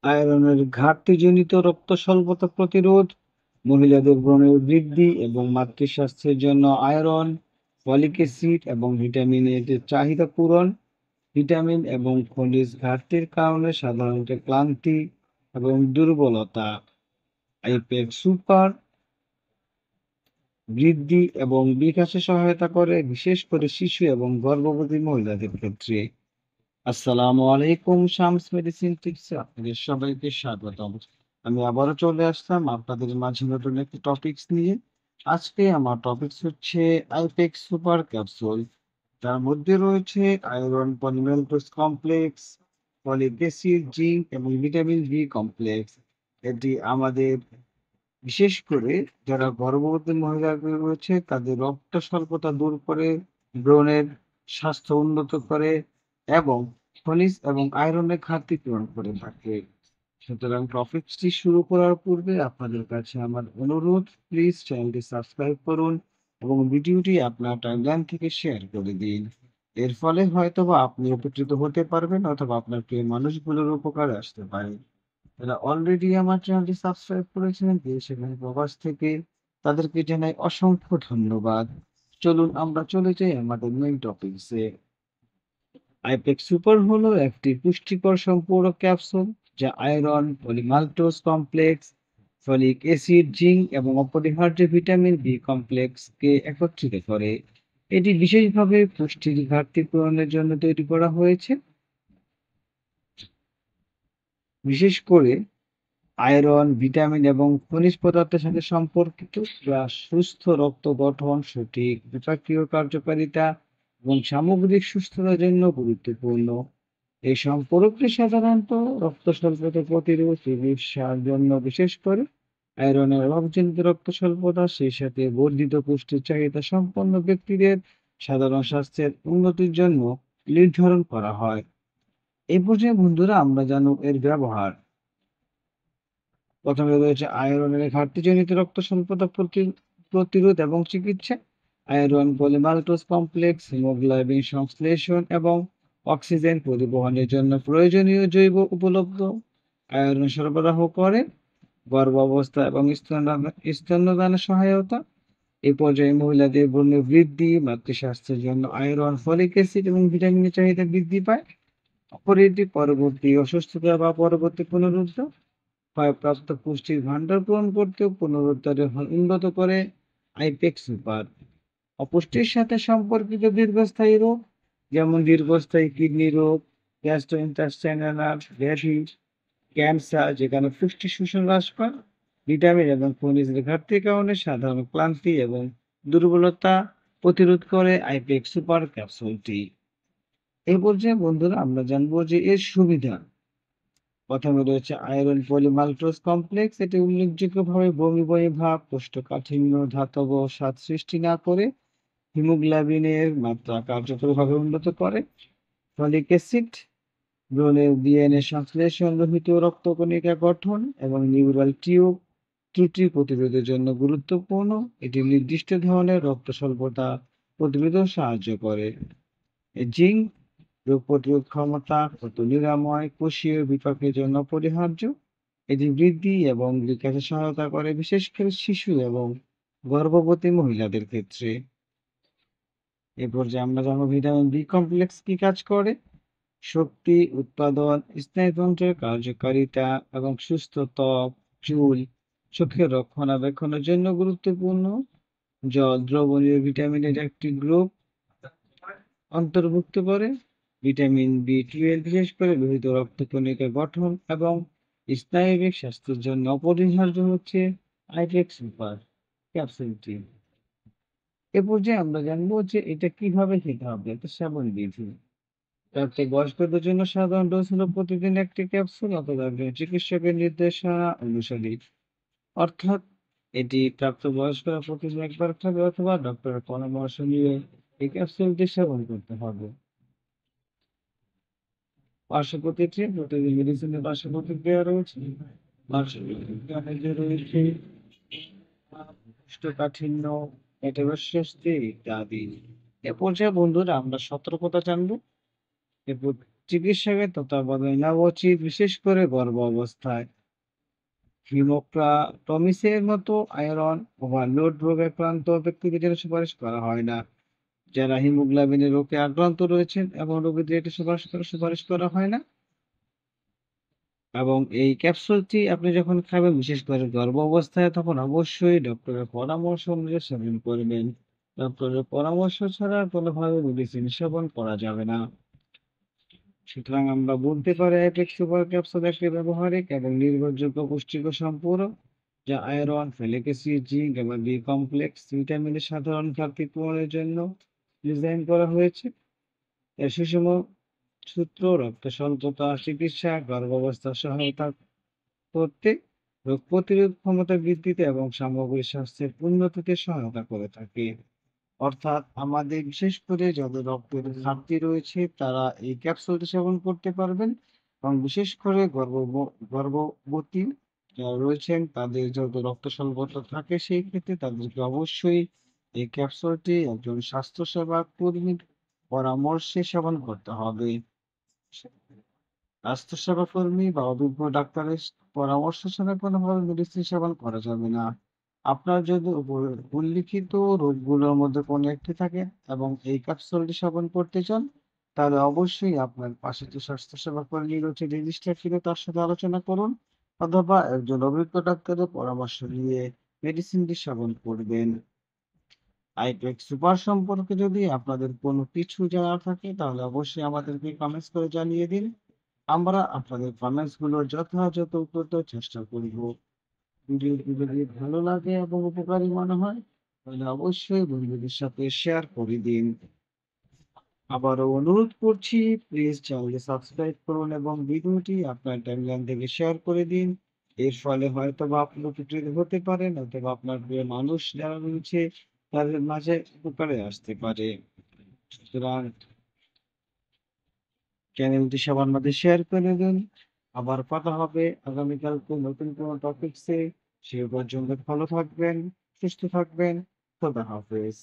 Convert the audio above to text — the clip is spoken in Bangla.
আয়রনের ঘাটতিজনিত রক্ত স্বল্পতা প্রতিরোধ, মহিলাদের ব্রণের বৃদ্ধি এবং মাতৃস্বাস্থ্যের জন্য আয়রন, ফলিক অ্যাসিড এবং ভিটামিন এর চাহিদা পূরণ। ভিটামিন এবং খনিজ ঘাটতির কারণে সাধারণত ক্লান্তি এবং দুর্বলতা, আইপেক সুপার বৃদ্ধি এবং বিকাশে সহায়তা করে, বিশেষ করে শিশু এবং গর্ভবতী মহিলাদের ক্ষেত্রে। আসসালামু আলাইকুম, শামস মেডিসিন টিপসে আপনাদের সবাইকে স্বাগতম। আমি আবারও চলে আসলাম আপনাদের মাঝে নতুন একটি টপিকস নিয়ে। আজকে আমার টপিকস হচ্ছে আইপেক্স সুপার ক্যাপসুল। তার মধ্যে রয়েছে আয়রন পলিমেন্টাস কমপ্লেক্স, ফলিক অ্যাসিড, জিঙ্ক এবং ভিটামিন বি কমপ্লেক্স। এটি আমাদের বিশেষ করে যারা গর্ভবতী মহিলাদের রয়েছে তাদের রক্ত স্বল্পতা দূর করে, ব্রণের স্বাস্থ্য উন্নত করে এবং খনিজ এবং আয়রনের ঘাটতি পূরণ করে থাকে। সুতরাং টপিকটি শুরু করার পূর্বে আপনাদের কাছে আমার অনুরোধ, প্লিজ চ্যানেলটি সাবস্ক্রাইব করুন এবং ভিডিওটি আপনার টাইমলাইন থেকে শেয়ার করে দিন। এর ফলে হয়তোবা আপনি উপকৃত হতে পারবেন অথবা আপনার প্রিয় মানুষগুলোর উপকারে আসতে পারে। যারা অলরেডি আমার চ্যানেলটি সাবস্ক্রাইব করেছেন দেশ এবং প্রবাস থেকে, তাদেরকে জানাই অসংখ্য ধন্যবাদ। চলুন আমরা চলে যাই আমাদের মেইন টপিকসে। আইপেক সুপার হলো একটি পুষ্টিকর সম্পূরক ক্যাপসুল যা iron, polymaltose complex, folic acid, zinc এবং অপরিহার্য ভিটামিন বি কমপ্লেক্সকে একত্রিত করে। এটি বিশেষভাবে পুষ্টির ঘাটতি পূরণের জন্য তৈরি করা হয়েছে। বিশেষ করে আয়রন, ভিটামিন এবং খনিজ পদার্থের সাথে সম্পর্কিত, যা সুস্থ রক্ত গঠন, সঠিক বিপাকীয় কার্যকারিতা এবং সামগ্রিক সুস্থতার জন্য গুরুত্বপূর্ণ। এই সম্পর্কটি সাধারণত রক্ত স্বল্পতা প্রতিরোধ, চিকিৎসার জন্য বিশেষ করে আয়রনের অভাবজনিত রক্ত স্বল্পতা, সেই সাথে বর্ধিত পুষ্টির চাহিদা সম্পন্ন ব্যক্তিদের সাধারণ স্বাস্থ্যের উন্নতির জন্য নির্ধারণ করা হয়। এই পর্যায়ে বন্ধুরা আমরা জানব এর ব্যবহার। প্রথমে রয়েছে আয়রনের ঘাটতিজনিত রক্ত স্বল্পতা প্রতিরোধ এবং চিকিৎসা। আয়রন পলিমাল্টোজ কমপ্লেক্স হিমোগ্লোবিন সংশ্লেষণ এবং অক্সিজেন পরিবহনের জন্য প্রয়োজনীয় জৈব উপলব্ধ আয়রন সরবরাহ করে। গর্ভাবস্থা এবং স্তন্যদানে সহায়তা। এই পর্যায়ে মহিলাদের ব্রণের বৃদ্ধি, মাতৃস্বাস্থ্যের জন্য আয়রন, ফলিক অ্যাসিড এবং ভিটামিনের চাহিদা বৃদ্ধি পায়। অপর পরবর্তী অসুস্থতা বা পরবর্তী পুনরুদ্ধার ক্ষয়প্রাপ্ত পুষ্টির ভাণ্ডার পূরণ করতেও পুনরুদ্ধারে উন্নত করে আইপেক্স সুপার। অপুষ্টির সাথে সম্পর্কিত দীর্ঘস্থায়ী রোগ, যেমন দীর্ঘস্থায়ী কিডনি রোগ, গ্যাস্ট্রোইন্টেস্টাইনাল ব্যাধি, ক্যান্সার, যেখানে পুষ্টি শোষণ হ্রাস পায়। ভিটামিন এবং খনিজের ঘাটতির কারণে সাধারণ ক্লান্তি এবং দুর্বলতা প্রতিরোধ করে আইপেক্স সুপার ক্যাপসুলটি। এই পর্যায়ে বন্ধুরা আমরা জানবো যে এর সুবিধা। প্রথমে রয়েছে আয়রন পলিমাল্টোজ কমপ্লেক্স। এটি উল্লেখযোগ্যভাবে বমি বমি ভাব, কোষ্ঠকাঠিন্য, ধাতব স্বাদ সৃষ্টি না করে হিমোগ্লোবিনের মাত্রা কার্যকরভাবে উন্নত করে। ফলিক অ্যাসিড ব্রণের ডিএনএ সংশ্লেষণ, লোহিত রক্তকণিকা গঠন এবং নিউরাল টিউব ত্রুটি প্রতিরোধের জন্য গুরুত্বপূর্ণ। এটি নির্দিষ্ট ধরনের রক্ত স্বল্পতা প্রতিরোধে সাহায্য করে। জিঙ্ক রোগ প্রতিরোধ ক্ষমতা, ক্ষত নিরাময়, কোষীয় বিপাকের জন্য অপরিহার্য। এটি বৃদ্ধি এবং বিকাশে সহায়তা করে, বিশেষ করে শিশু এবং গর্ভবতী মহিলাদের ক্ষেত্রে। এ পর্যায়ে আমরা জানবো ভিটামিন বি কমপ্লেক্স কি কাজ করে। শক্তি উৎপাদন, স্নায়ুতন্ত্রের কার্যকারিতা এবং সুস্থ ত্বক, চুল, চোখের রক্ষণাবেক্ষণের জন্য গুরুত্বপূর্ণ। জল দ্রবণীয় ভিটামিনের একটি গ্রুপ অন্তর্ভুক্ত করে। ভিটামিন বি 12 বিশেষ করে লোহিত রক্তকণিকা গঠন এবং স্নায়বিক স্বাস্থ্যের জন্য অপরিহার্য হচ্ছে আইপেক্স সুপার ক্যাপসুলটি। এ পর্যায়ে আমরা জানবো যে এটা কিভাবে খেতে হবে, এটা সেবন বিধি। প্রাপ্তবয়স্কদের জন্য সাধারণ ডোজ হলো প্রতিদিন একটি ক্যাপসুল অথবা একজন চিকিৎসকের নির্দেশনা অনুসারে। অর্থাৎ এটি প্রাপ্তবয়স্করা প্রতিদিন একবার খাবে অথবা ডক্টরের পরামর্শ নিয়ে এই ক্যাপসুলটি সেবন করতে হবে। পার্শ্বপ্রতিক্রিয়া, প্রতিদিন মেডিসিনের পার্শ্বপ্রতিক্রিয়া রয়েছে। পার্শ্বপ্রতিক্রিয়ার মধ্যে রয়েছে কোষ্ঠকাঠিন্য, পেটের অস্বস্তি ইত্যাদি। এ পর্যায়ে বন্ধুরা আমরা সতর্কতা জানবো। চিকিৎসকের তত্ত্বাবধানে নেওয়া উচিত, বিশেষ করে গর্ভাবস্থায়। হিমোক্রাটমিসের মতো আয়রন ওভারলোড রোগে আক্রান্ত ব্যক্তিদের জন্য সুপারিশ করা হয় না। যারা হিমোগ্লোবিনের রোগে আক্রান্ত রয়েছেন এবং রোগীদের এটি সুপারিশ করা হয় না। এবং এই ক্যাপসুলটি আপনি যখন খাবেন, বিশেষ করে গর্ভাবস্থায়, তখন অবশ্যই ডক্টরের পরামর্শ অনুযায়ী সেবন করবেন। ডক্টরের পরামর্শ ছাড়া কোনোভাবে মেডিসিন সেবন করা যাবে না। সুতরাং আমরা বলতে পারি আইপেক্স সুপার ক্যাপসুল একটি ব্যবহারিক এবং নির্ভরযোগ্য পুষ্টিকর সম্পূরক, যা আয়রন, ফলিক অ্যাসিড, জিঙ্ক এবং বি কমপ্লেক্স ভিটামিনের সাধারণ ঘাটতি পূরণের জন্য ডিজাইন করা হয়েছে। এর সুষম সূত্র রক্ত স্বল্পতা চিকিৎসা, গর্ভাবস্থা সহায়তা করতে, রোগ প্রতিরোধ ক্ষমতা বৃদ্ধিতে এবং সামগ্রিক স্বাস্থ্যের উন্নতিতে সহায়তা করে থাকে। অর্থাৎ আমাদের বিশেষ করে যাদের রক্তের ঘাটতি রয়েছে তারা এই ক্যাপসুলটি সেবন করতে পারবেন, এবং বিশেষ করে গর্ভবতী যারা রয়েছেন তাদের যত রক্ত স্বল্পতা থাকে সেই ক্ষেত্রে তাদেরকে অবশ্যই এই ক্যাপসুলটি একজন স্বাস্থ্যসেবা কর্মীর পরামর্শে সেবন করতে হবে। স্বাস্থ্যসেবা কর্মী বা অভিজ্ঞ ডাক্তারের পরামর্শ ছাড়া কোনোভাবে মেডিসিন সেবন করা যাবে না। আপনার যদি উল্লিখিত রোগগুলোর মধ্যে কোনো একটি থাকে এবং এই ক্যাপসুলটি সেবন করতে চান, তাহলে অবশ্যই আপনার পাশে যে স্বাস্থ্যসেবা কর্মী রয়েছে রেজিস্টার ছিল তার সাথে আলোচনা করুন, অথবা একজন অভিজ্ঞ ডাক্তারের পরামর্শ নিয়ে মেডিসিনটি সেবন করবেন। আইপেক্স সুপার সম্পর্কে যদি আপনাদের কোনো কিছু জানার থাকে তাহলে অবশ্যই আমাদেরকে কমেন্টস করে জানিয়ে দিন। আমরা আপনাদের কমেন্টস গুলোর যথাযথ উত্তর দেওয়ার চেষ্টা করব। ভিডিওটি যদি ভালো লাগে এবং উপকারী মনে হয় তাহলে অবশ্যই বন্ধুদের সাথে শেয়ার করে দিন। আবারও অনুরোধ করছি, প্লিজ চ্যানেলটি সাবস্ক্রাইব করুন এবং ভিডিওটি আপনার টাইমলাইন থেকে শেয়ার করে দিন। এর ফলে হয়তোবা আপনি উপকৃত হতে পারেন, অথবা আপনার প্রিয় মানুষ যারা রয়েছে তাদের মাঝে উপকারে আসতে পারে। সুতরাং চ্যানেলটি সবার মাঝে শেয়ার করে দিন। আবার কথা হবে আগামীকালকে নতুন কোনো টপিকসে। সে পর্যন্ত ভালো থাকবেন, সুস্থ থাকবেন। খোদা হাফেজ।